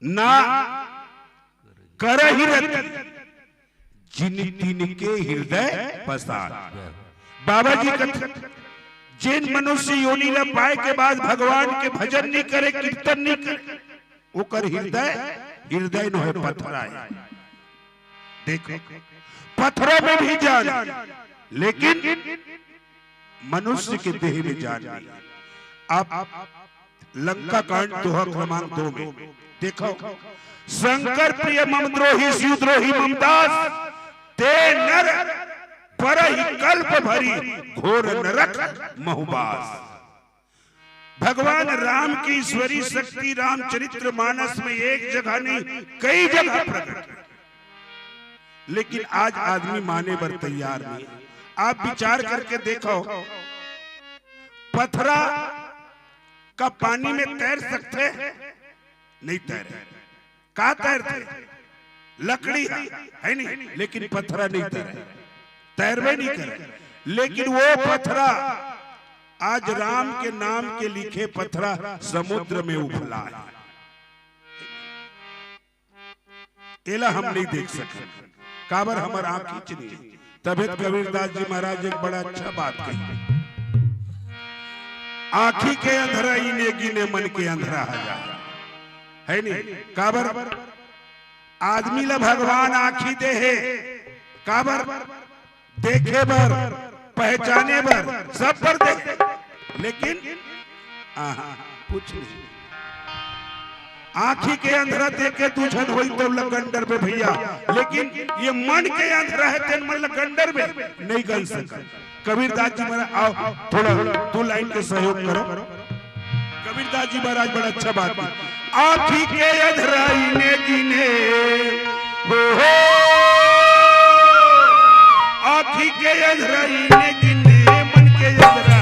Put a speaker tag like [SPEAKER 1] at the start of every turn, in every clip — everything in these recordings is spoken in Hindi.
[SPEAKER 1] ना करहि रति जिन तिनके हृदय पसार। बाबा जी कथा जिन मनुष्य योनि ला पाए के बाद भगवान के भजन नहीं करे, कीर्तन नहीं करे, ओकर हृदय हृदय न है पत्थरा है। देखो पत्थरों में भी जान, लेकिन मनुष्य के देह में जान नहीं। आप लंका कांड दोहा क्रमांक 2 में देखो, शंकर प्रिय ममद्रोही शिवद्रोही ममदास ते नर परहि कल्प भरी घोर नरक महुबास। भगवान राम की ईश्वरी शक्ति रामचरित्र मानस में एक जगह नहीं कई जगह प्रकट है, लेकिन आज आदमी माने पर तैयार नहीं। आप विचार करके देखो, पत्थरा का पानी में तैर सकते हैं? नहीं तैरे। कहाँ तैरते? लकड़ी है नहीं, लेकिन पत्थरा नहीं तैरे, तैरवे नहीं करे। लेकिन वो पत्थरा आज राम के नाम के लिखे पत्थरा समुद्र में उफला है। एला हम नहीं देख सकते, काबर हमार आंख खींच नहीं। तबियत कबीरदास जी महाराज एक बड़ा अच्छा बात कही, आंखी के अंधरा इने गिने मन के अंधरा हजार है नहीं। काबर आदमी ला भगवान आंखी दे है, काबर देखे बर, पहचाने बर, सब पर देखे, लेकिन कुछ नहीं। आंखी के अंधरा देखे तुझन होई तो लगंडर में भैया, लेकिन ये मन के अंधरा है तेन मन लगंडर में नहीं गल सका। कबीरदास जी महाराज आओ थोड़ा 2 लाइन के सहयोग करो। कबीरदास जी महाराज बड़ा अच्छा बात है, आंखी के अंधरा इने गिने हो, आंखी के अंधरा इने गिने मन के अंधरा।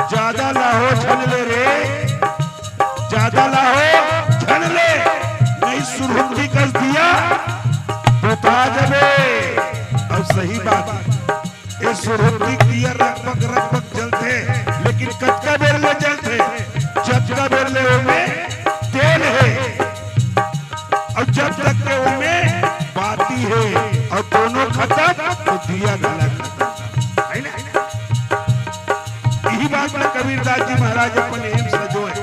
[SPEAKER 1] ज्यादा लाहो छन ले रे, ज्यादा लाहो छन ले, नहीं सुरहुंडी कस दिया बता जबे। और सही बात है, ये सुरहुंडी दिया रकबक जलते, लेकिन कच्चा बेर ले जलते, जब बेर ले उनमें तेल है, और जब तक के उनमें बाती है, और दोनों खत्म तो दिया गला खत्म है ना। यही बात में कबीरदास जी महाराज अपने एम सजो है,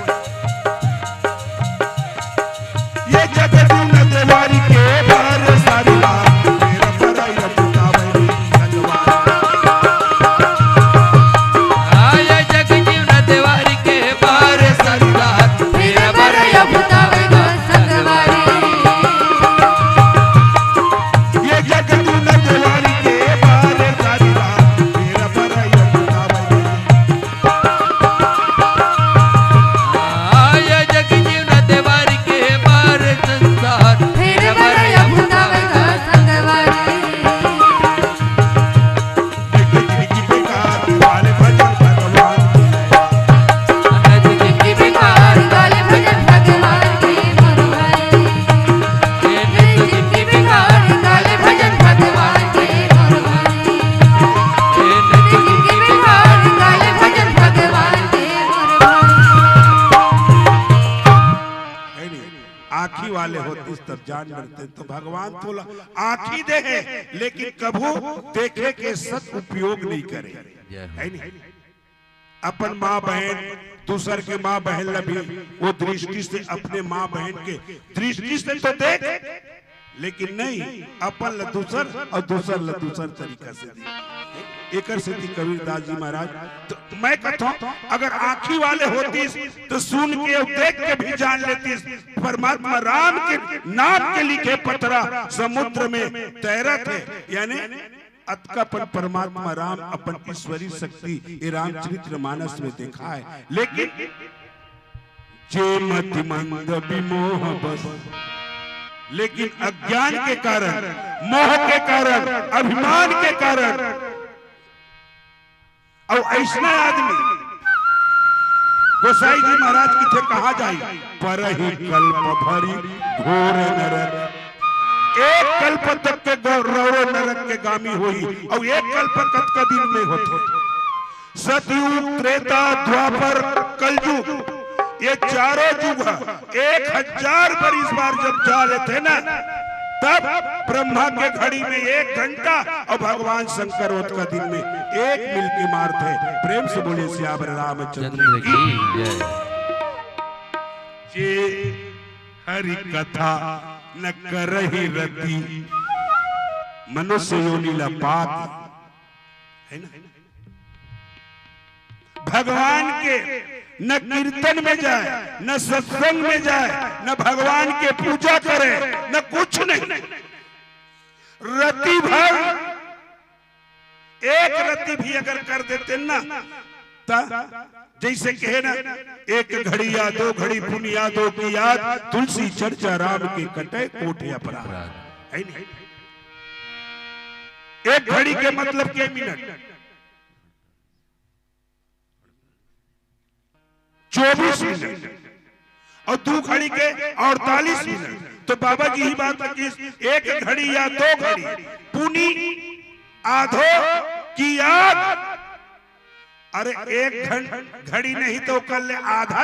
[SPEAKER 1] ये जगत न देवारी के बार सारी बात मेरा बड़ा या टूटा वही सजवार।
[SPEAKER 2] ये जगत न देवारी के बार सारी बात
[SPEAKER 1] आंखी वाले होते तब जान डरते। तो भगवान तो आंखी दे है लेकिन कभू देखे के सत उपयोग नहीं करे, है नहीं। अपन माँ बहन दूसर के माँ बहन लभी वो दृष्टि से अपने माँ बहन के दृष्टि से तो देख, लेकिन नहीं अपन दूसर और दूसर दूसर तरीका से एक कबीरदास जी महाराज। तो मैं कहता हूं अगर आंखी वाले होती तो सुन के और देख के भी जान लेती। परमात्मा राम के नाम के लिखे पतरा समुद्र में तैरा थे, यानी अतकापन परमात्मा राम अपन ईश्वरी शक्ति ये रामचरित्र मानस में देखा है। लेकिन जे मति मंद विमोह बस, लेकिन अज्ञान के कारण, मोह के कारण, अभिमान के कारण और ऐसा आदमी गोसाई जी महाराज की थे कहा जाए पर ही कल्प भरी घोर नरक, एक कल्प तक के गौरव नरक के गामी हुई और एक कल्प कत का दिन में होते। सतयुग त्रेता द्वापर कलयुग ये चारों युग 1000 बरिस बार जब जाले थे ना, तब ब्रह्मा के घड़ी में 1 घंटा और भगवान शंकर का दिन में 1 मिल के मार थे। प्रेम से बोले सियावर रामचंद्र की जय। हरि कथा न करहि रति मनुष्य योनिला पाप, है ना। भगवान के न कीर्तन में जाए, न सत्संग में जाए, न भगवान के पूजा करे, न कुछ नहीं। रति भर 1 रति भी अगर कर देते ना, जैसे कहे ना 1 घड़ी या 2 घड़ी पुण्य यादों की याद, तुलसी चर्चा राम के कटे कोठे अपराध, है नहीं। 1 घड़ी के मतलब के मिनट 24 मिनट और 2 घड़ी के 48 मिनट। तो बाबा जी ही बात की 1 घड़ी या 2 घड़ी पुनी आधो की याद, अरे 1 घड़ी नहीं तो कर ले आधा,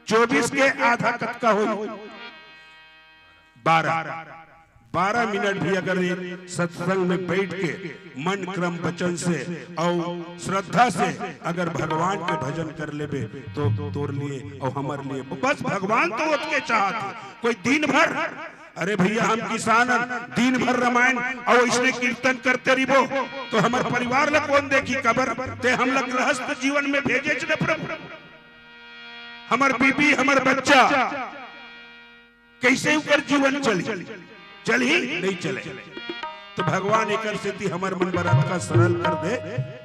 [SPEAKER 1] 24 के आधा कब का हो 12 मिनट भी अगर सत्संग में बैठ के मन क्रम वचन से और श्रद्धा से अगर भगवान के भजन कर लेबे तो तोर लिए और हमारे लिए बस भगवान तो उसके चाहते। कोई दिन भर, अरे भैया हम किसान दिन भर रामायण और इसने कीर्तन करते रहो तो हमारे परिवार ला कौन देखी कबर ते हम लोग गृहस्थ जीवन में भेजे न प्रभु। हमार बीबी हमार बच्चा कैसे ऊपर जीवन चल ही नहीं चले। तो भगवान एक स्थिति हमारे मन बरात का सरल कर दे।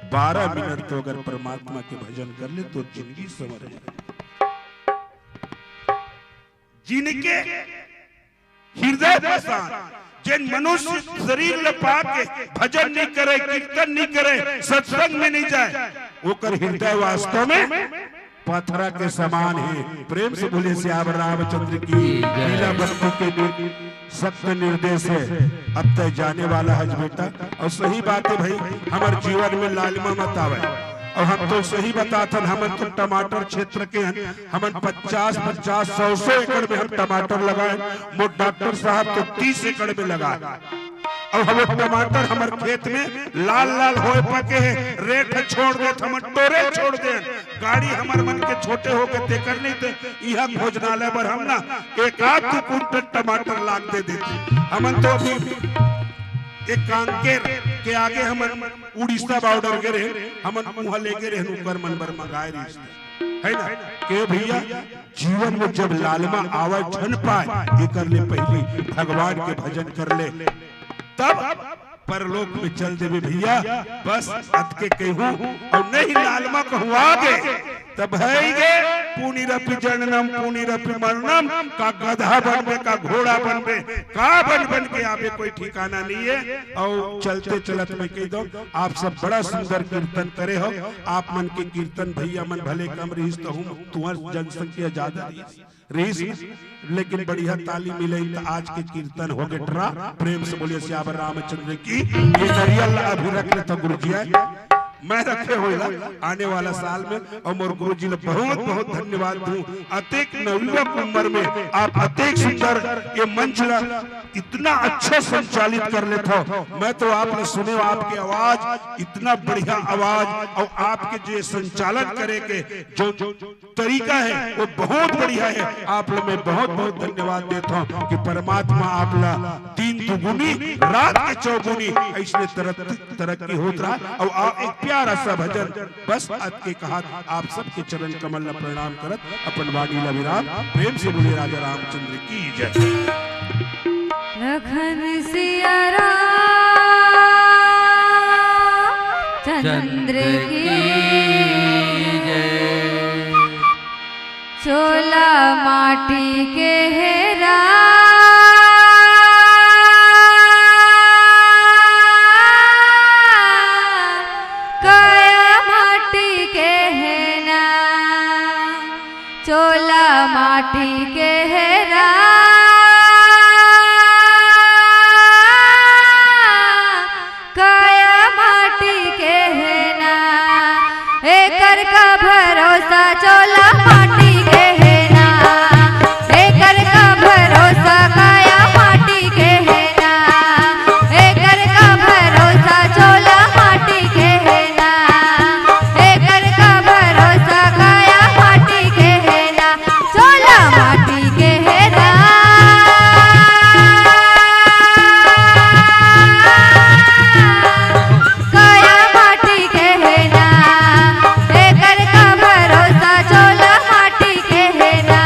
[SPEAKER 1] 12 मिनट तो अगर परमात्मा के भजन कर ले तो जिंदगी संवर जाए। जिनके हृदय प्रसाद जिन मनुष्य शरीर में पाके भजन नहीं करे, कीर्तन नहीं करे, सत्संग में नहीं जाए, वो कर हृदय वास्तव में पत्थरा के समान है। प्रेम से बोले सियावर रामचंद्र की लीला वस्तु के सत्य निर्देश है। अब तक जाने वाला है बेटा, और सही बात है भाई, हमारे जीवन में लालिमा मत आवे। और हम तो सही बताते हम तो टमाटर क्षेत्र के हैं, हम 50-100 एकड़ में हम टमाटर लगाए। वो डॉक्टर साहब तो 30 एकड़ में लगाए। और हम टमाटर हमारे खेत में लाल लाल होए पके है, रेट छोड़ दे, हम टोरे छोड़ दे। गाड़ी हमारे मन के छोटे हो के तेकर नहीं थे, यह भोजनालय पर हम ना 1-2 कुंटल टमाटर लाग दे देते। हम तो अभी एक कांकेर के आगे हम उड़ीसा बॉर्डर के रहे, हम मुँह लेके रहे ऊपर मन बर मंगाए है ना के भैया। जीवन में जब लालमा आवा छन पाए ये कर ले, पहले भगवान के भजन कर ले, तब परलोक में चल देवे भैया। बस अत के कहूं और नहीं लालमा कहूँ आगे तब है गे पुनिरपि जननम पुनिरपि मरणम, का गधा बनबे का घोड़ा बनबे का बन के आवे कोई ठिकाना नहीं है। और चलते चलत में कह दो आप सब बड़ा सुंदर कीर्तन करे हो। आप मन के कीर्तन भैया मन भले कम रहीस तो हूँ तुम्हार जनसंख्या ज्यादा रहीस, लेकिन बढ़िया ताली मिले तो आज के कीर्तन हो गए ट्रा। प्रेम से बोलिए सियावर रामचंद्र की। ये नरियल अभी रख ले तो गुरु जी मैं रखे हुए आने वाला साल में और मोर गुरु जी ने बहुत बहुत धन्यवाद दूं। अतेक नवयुवक उम्र में आप अतेक सुंदर ये मंच इतना अच्छा संचालित कर लेते हो। मैं तो आपने सुने आपकी आवाज इतना बढ़िया आवाज और आपके जो संचालन करे के जो तरीका है वो बहुत बढ़िया है। आप लोग मैं बहुत बहुत धन्यवाद देता हूँ कि परमात्मा आप ला दिन दुगुनी रात के चौगुनी ऐसे तरक्की होत रहा। और एक प्यारा सा भजन बस आज के कहा आप सबके चरण कमल ला प्रणाम करत अपन वाणी ला विराम प्रेम से बोले राजा रामचंद्र की जय।
[SPEAKER 2] लखन सिया चंद्र की जय। चोला माटी के हेरा चोला माटी के हेरा काया माटी के हेना एकर का भरोसा चोला माटी के हेना एकर का भरोसा काया माटी के हेना एकर का भरोसा चोला माटी के हेना एकर का भरोसा काया माटी के चोला माटी के हेरा काया माटी के हेना एकर का भरोसा चोला माटी के हेना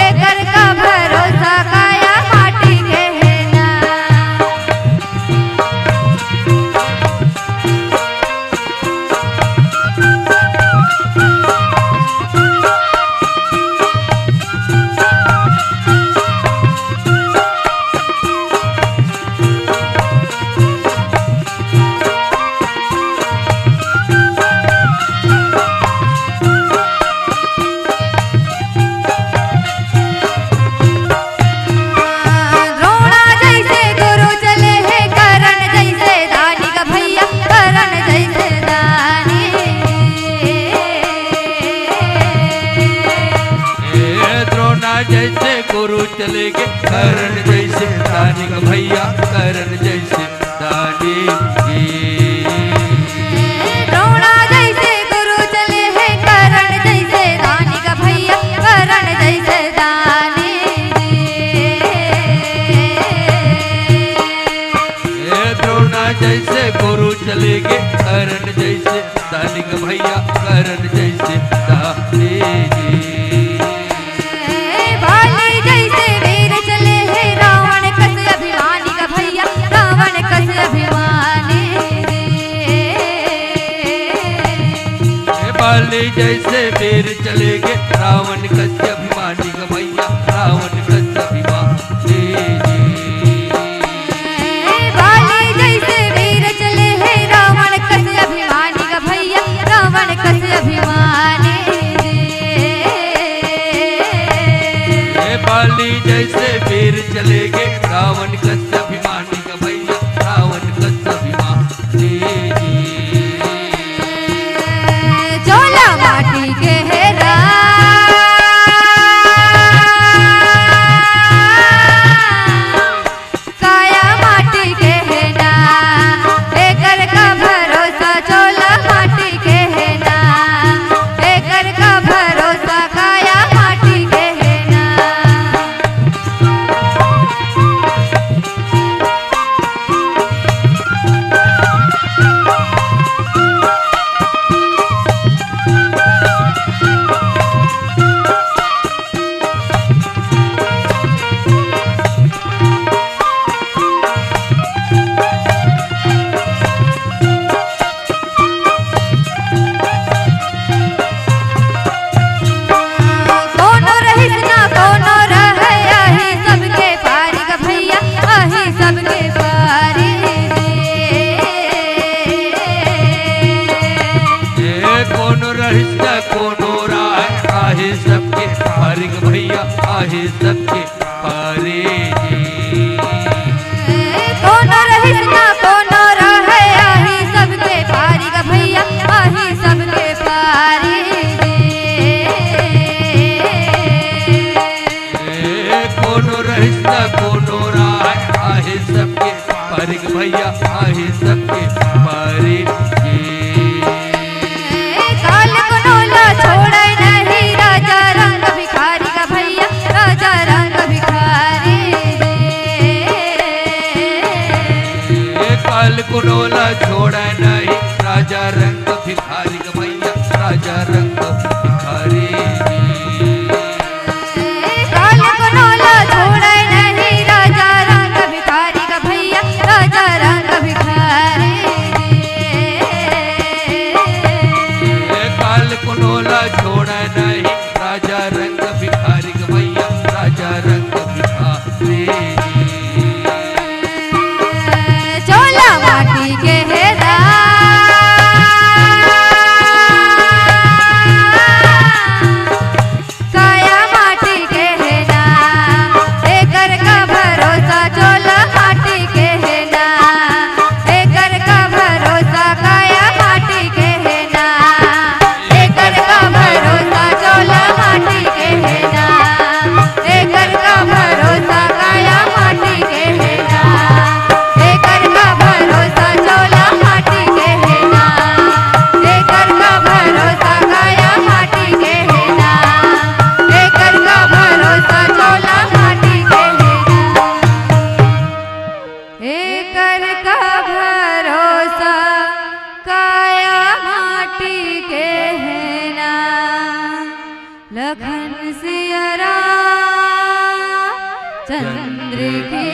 [SPEAKER 2] एकर का भरोसा काया माटी के हेना।
[SPEAKER 3] जैसे गुरु चले गए करण जैसे दानी का भैया करण जैसे दानी
[SPEAKER 2] द्रोणा जैसे गुरु चले हैं करण जैसे दानी का भैया करण जैसे दानी
[SPEAKER 3] द्रोणा जैसे गुरु चले गए करण जैसे दानी का भैया करण जैसे दानी जैसे वीर चले गए रावण कस्य अभिमानी का भैया रावण कस्य अभिमानी
[SPEAKER 2] बाली जैसे वीर चले हैं रावण कस्य अभिमानी का भैया रावण कस्य अभिमानी
[SPEAKER 3] बाली जैसे वीर चले गए रावण कस्य अभिमानी का भैया रावण कस्य अभिमानी
[SPEAKER 2] माटी के हेरा काया माटी के हेना एकर का भरोसा चोला माटी के हेना एकर का भरोसा काया माटी के हेना।
[SPEAKER 3] आहे सबके पारे
[SPEAKER 2] कौन रहिस ना कौन रहे आहे सबके पारी का
[SPEAKER 3] रहिस्ता कोनो राय आहे सबके पारिक भैया आहे सबके पारिक
[SPEAKER 2] काल कुनोला छोड़े नहीं राजा रंग भिखारी का भैया राजा रंग भिखारी
[SPEAKER 3] काल कुनोला छोड़े नहीं राजा रंग भिखारी का भैया राजा रंग भिखारी
[SPEAKER 2] काल कुनोला छोड़े नहीं राजा रंग भिखारी का भैया राजा रंग भिखारी
[SPEAKER 3] काल कुनोला छोड़े नहीं राजा रंग भिखारी का भैया राजा रंग भिखारी
[SPEAKER 2] चोला माटी के हेरा काया माटी के हेना एकर का भरोसा चोला माटी के हेना एकर का भरोसा काया माटी के हेना एकर का भरोसा चोला माटी के हेना एकर का भरोसा काया माटी के हेना एकर का भरोसा चोला माटी के हेना एकर का भरोसा काया माटी के हेना एकर का भरोसा चोला माटी के हेना एकर का भरोसा काया माटी के हेना लखन सिया राम चंद्र की